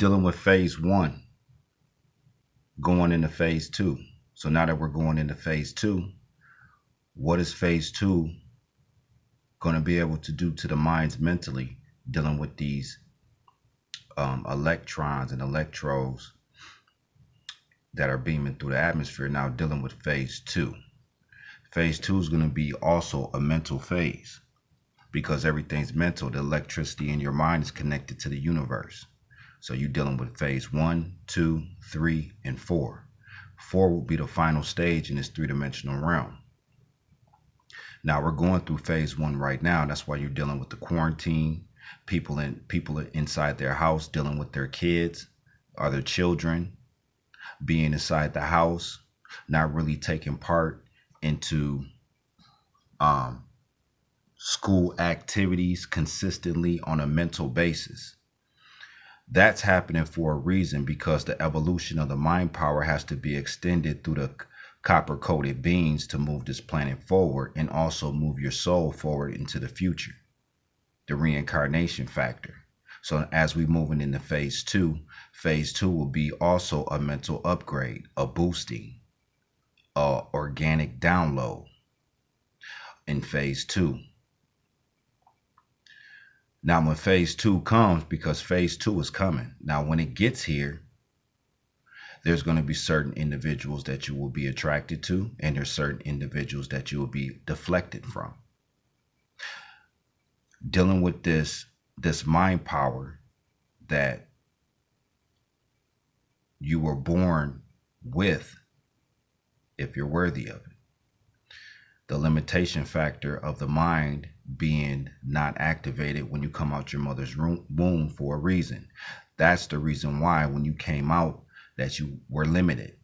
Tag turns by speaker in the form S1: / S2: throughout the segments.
S1: dealing with phase one, going into phase two. So now that we're going into phase two, what is phase two going to be able to do to the minds mentally, dealing with these electrons and electrodes that are beaming through the atmosphere, now dealing with phase two. Phase two is going to be also a mental phase, because everything's mental. The electricity in your mind is connected to the universe. So you're dealing with phase 1, 2, 3, and 4. 4 will be the final stage in this three-dimensional realm. Now we're going through phase 1 right now. That's why you're dealing with the quarantine, people inside their house, dealing with their kids or their children, being inside the house, not really taking part into school activities consistently on a mental basis. That's happening for a reason, because the evolution of the mind power has to be extended through the copper-coated beings to move this planet forward, and also move your soul forward into the future, the reincarnation factor. So as we moving into phase two will be also a mental upgrade, a boosting, a organic download in phase two. Now when phase two comes, because phase two is coming, now when it gets here, there's going to be certain individuals that you will be attracted to, and there's certain individuals that you will be deflected from. Dealing with this mind power that you were born with, if you're worthy of it. The limitation factor of the mind being not activated when you come out your mother's womb for a reason. That's the reason why when you came out that you were limited.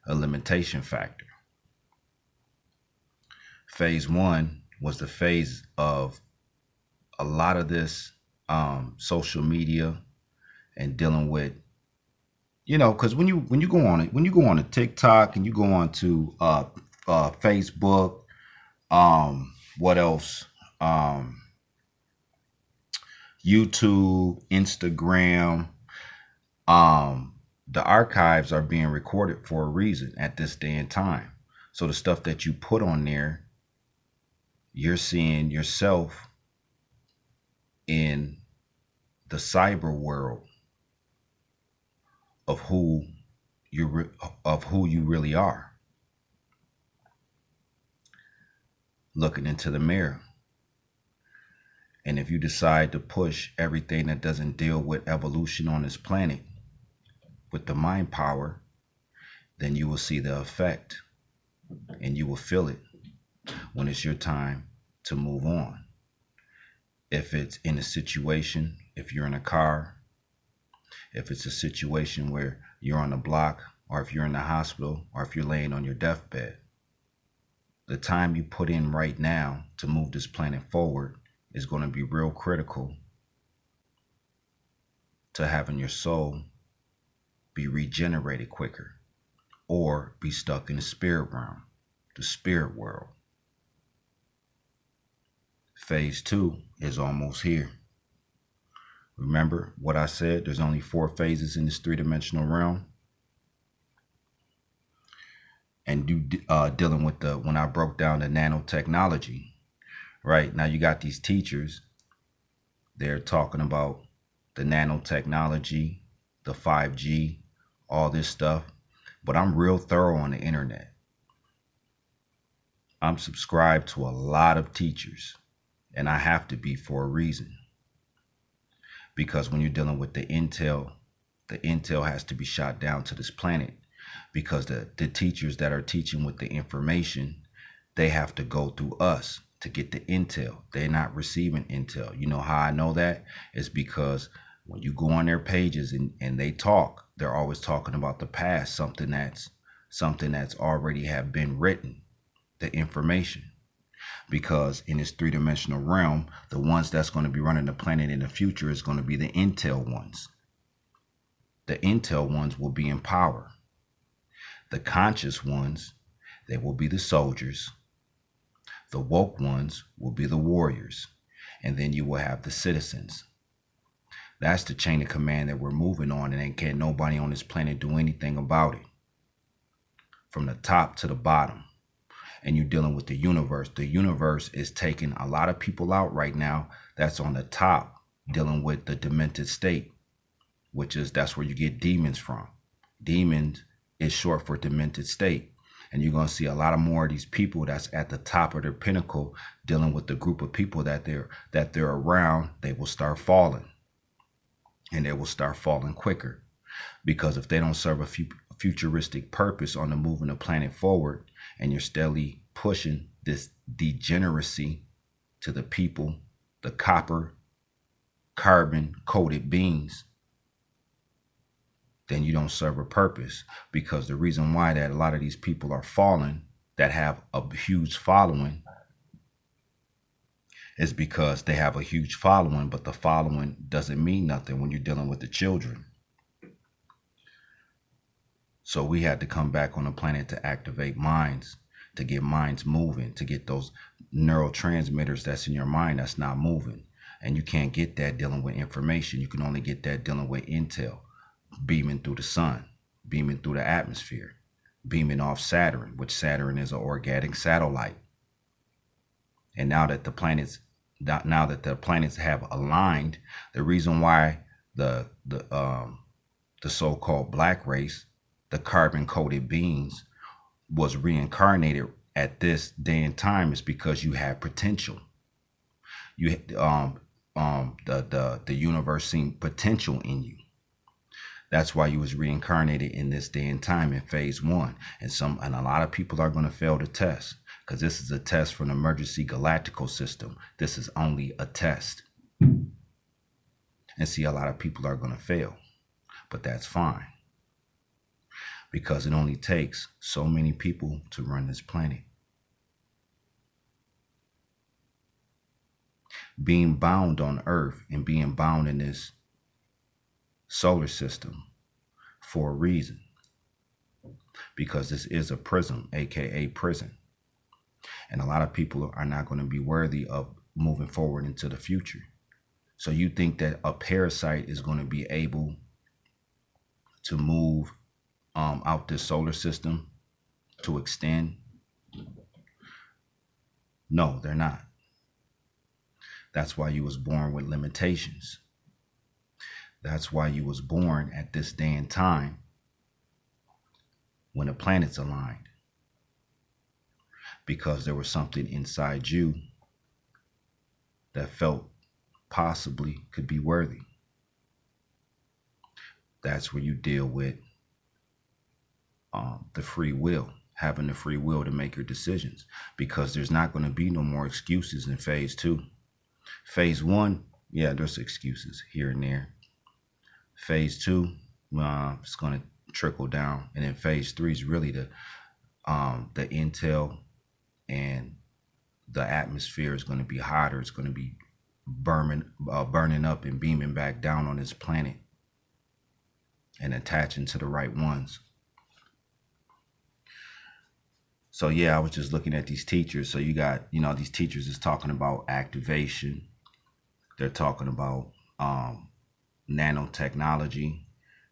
S1: A limitation factor. Phase 1 was the phase of a lot of this social media and dealing with, because when you go on it, when you go on to TikTok and you go on to Facebook, what else? YouTube, Instagram, the archives are being recorded for a reason at this day and time. So the stuff that you put on there, you're seeing yourself in the cyber world of who you really are. Looking into the mirror. And if you decide to push everything that doesn't deal with evolution on this planet with the mind power, then you will see the effect, and you will feel it when it's your time to move on. If it's in a situation, if you're in a car, if it's a situation where you're on a block, or if you're in the hospital, or if you're laying on your deathbed, the time you put in right now to move this planet forward is going to be real critical to having your soul be regenerated quicker, or be stuck in the spirit realm, the spirit world. Phase 2 is almost here. Remember what I said? There's only 4 phases in this three-dimensional realm. And dealing with when I broke down the nanotechnology, right? Now you got these teachers, they're talking about the nanotechnology, the 5G, all this stuff. But I'm real thorough on the internet. I'm subscribed to a lot of teachers, and I have to be for a reason. Because when you're dealing with the intel has to be shot down to this planet, because the teachers that are teaching with the information, they have to go through us to get the intel. They're not receiving intel. You know how I know that? It's because when you go on their pages and they talk, they're always talking about the past, something that's already have been written, the information. Because in this three-dimensional realm, the ones that's going to be running the planet in the future is going to be the intel ones. The intel ones will be in power. The conscious ones, they will be the soldiers. The woke ones will be the warriors. And then you will have the citizens. That's the chain of command that we're moving on, and can't nobody on this planet do anything about it. From the top to the bottom. And you're dealing with the universe. The universe is taking a lot of people out right now that's on the top, dealing with the demented state, which is, that's where you get demons from. Demons is short for demented state. And you're going to see a lot of more of these people that's at the top of their pinnacle, dealing with the group of people that they're around. They will start falling, and they will start falling quicker, because if they don't serve a futuristic purpose on the moving the planet forward, and you're steadily pushing this degeneracy to the people, the carbon coated beings, then you don't serve a purpose. Because the reason why that a lot of these people are falling that have a huge following is because they have a huge following, but the following doesn't mean nothing when you're dealing with the children. So we had to come back on the planet to activate minds, to get minds moving, to get those neurotransmitters that's in your mind that's not moving. And you can't get that dealing with information. You can only get that dealing with intel, beaming through the sun, beaming through the atmosphere, beaming off Saturn, which Saturn is an organic satellite. And now that the planets have aligned, the reason why the so-called black race, the carbon-coated beings, was reincarnated at this day and time is because you have potential. You the universe seen potential in you. That's why you was reincarnated in this day and time in phase 1. And a lot of people are going to fail the test, because this is a test from the emergency galactical system. This is only a test. And see, a lot of people are going to fail, but that's fine, because it only takes so many people to run this planet. Being bound on Earth and being bound in this solar system for a reason, because this is a prison, aka prison. And a lot of people are not going to be worthy of moving forward into the future. So you think that a parasite is going to be able to move out this solar system to extend? No, they're not. That's why you was born with limitations. That's why you was born at this day and time when the planets aligned. Because there was something inside you that felt possibly could be worthy. That's where you deal with the free will, having the free will to make your decisions, because there's not going to be no more excuses in phase 2. Phase 1, yeah, there's excuses here and there. Phase 2, it's going to trickle down, and then phase 3 is really the intel, and the atmosphere is going to be hotter. It's going to be burning up and beaming back down on this planet and attaching to the right ones. So yeah, I was just looking at these teachers. So you got, these teachers is talking about activation. They're talking about nanotechnology.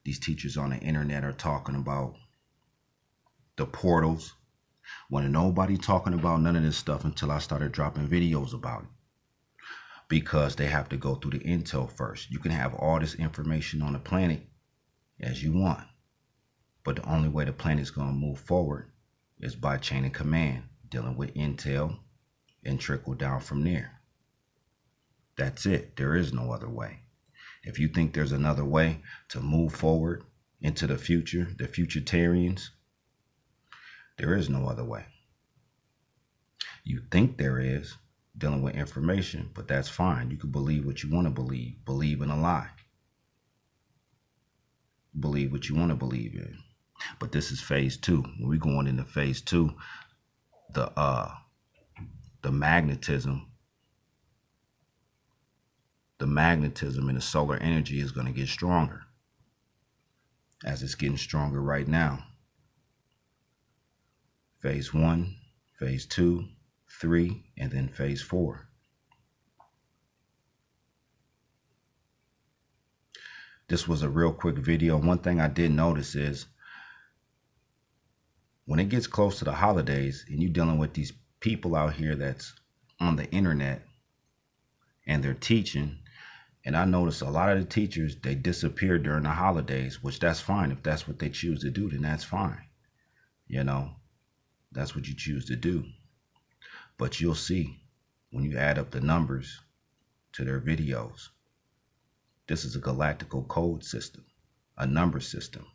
S1: These teachers on the internet are talking about the portals. When nobody talking about none of this stuff until I started dropping videos about it, because they have to go through the intel first. You can have all this information on the planet as you want, but the only way the planet's going to move forward is by chain of command, dealing with intel and trickle down from there. That's it. There is no other way. If you think there's another way to move forward into the future, the Futurtarians, there is no other way. You think there is, dealing with information, but that's fine. You can believe what you want to believe. Believe in a lie. Believe what you want to believe in. But this is phase 2. When we're going into phase 2, the magnetism and the solar energy is going to get stronger, as it's getting stronger right now. Phase 1, phase 2, 3, and then phase 4. This was a real quick video. One thing I did notice is when it gets close to the holidays and you're dealing with these people out here that's on the internet and they're teaching, and I noticed a lot of the teachers, they disappear during the holidays, which that's fine. If that's what they choose to do, then that's fine. You know, that's what you choose to do. But you'll see when you add up the numbers to their videos, this is a galactical code system, a number system.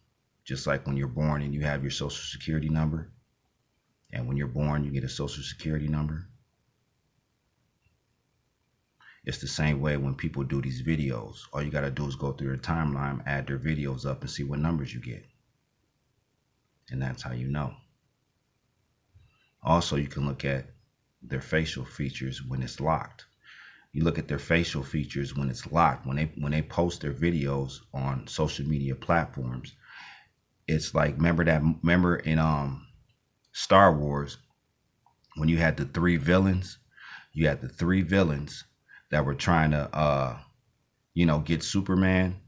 S1: Just like when you're born and you have your social security number, and when you're born, you get a social security number. It's the same way when people do these videos. All you got to do is go through their timeline, add their videos up, and see what numbers you get. And that's how you know. Also, you can look at their facial features when it's locked. You look at their facial features when it's locked. When they post their videos on social media platforms, it's like, remember in Star Wars when you had the three villains? You had the three villains that were trying to, get Superman.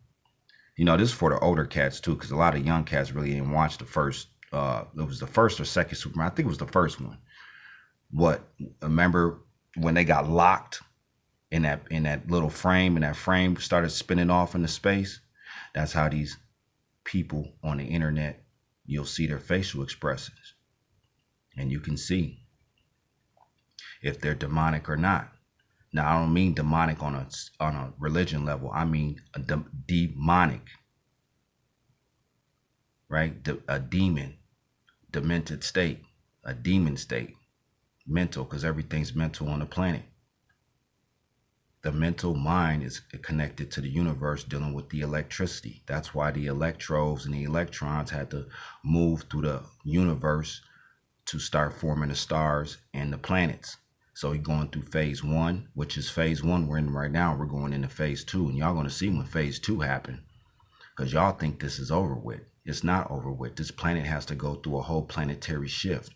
S1: This is for the older cats too, because a lot of young cats really didn't watch the first. It was the first or second Superman. I think it was the first one. Remember when they got locked in that little frame, and that frame started spinning off into space? That's how these people on the internet, you'll see their facial expressions, and you can see if they're demonic or not. Now, I don't mean demonic on a religion level. I mean a demonic, right? A demon, demented state, a demon state, mental, because everything's mental on the planet. The mental mind is connected to the universe dealing with the electricity. That's why the electrodes and the electrons had to move through the universe to start forming the stars and the planets. So you're going through phase one, which is phase one we're in right now. We're going into phase two, and y'all going to see when phase two happen, because y'all think this is over with. It's not over with. This planet has to go through a whole planetary shift,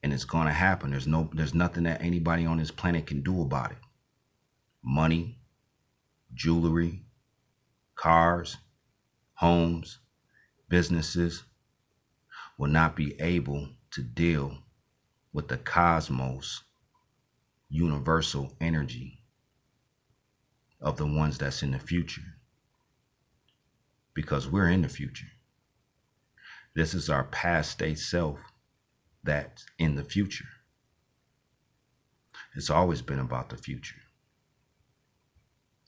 S1: and it's going to happen. There's nothing that anybody on this planet can do about it. Money, jewelry, cars, homes, businesses will not be able to deal with the cosmos universal energy of the ones that's in the future, because we're in the future. This is our past state self that's in the future. It's always been about the future.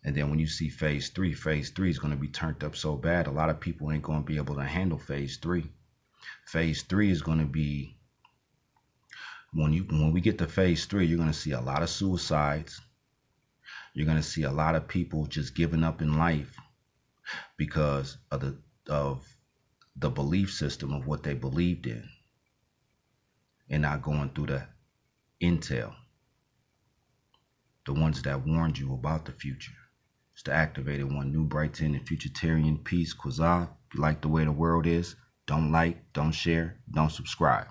S1: And then when you see phase three is going to be turned up so bad, a lot of people ain't going to be able to handle phase three. Phase three is going to be, when we get to phase three, you're going to see a lot of suicides. You're going to see a lot of people just giving up in life because of the belief system of what they believed in, and not going through the intel, the ones that warned you about the future. It's the activated one. New Brighton and Futurtarian. Peace. Quazah. If you like the way the world is, don't like, don't share, don't subscribe.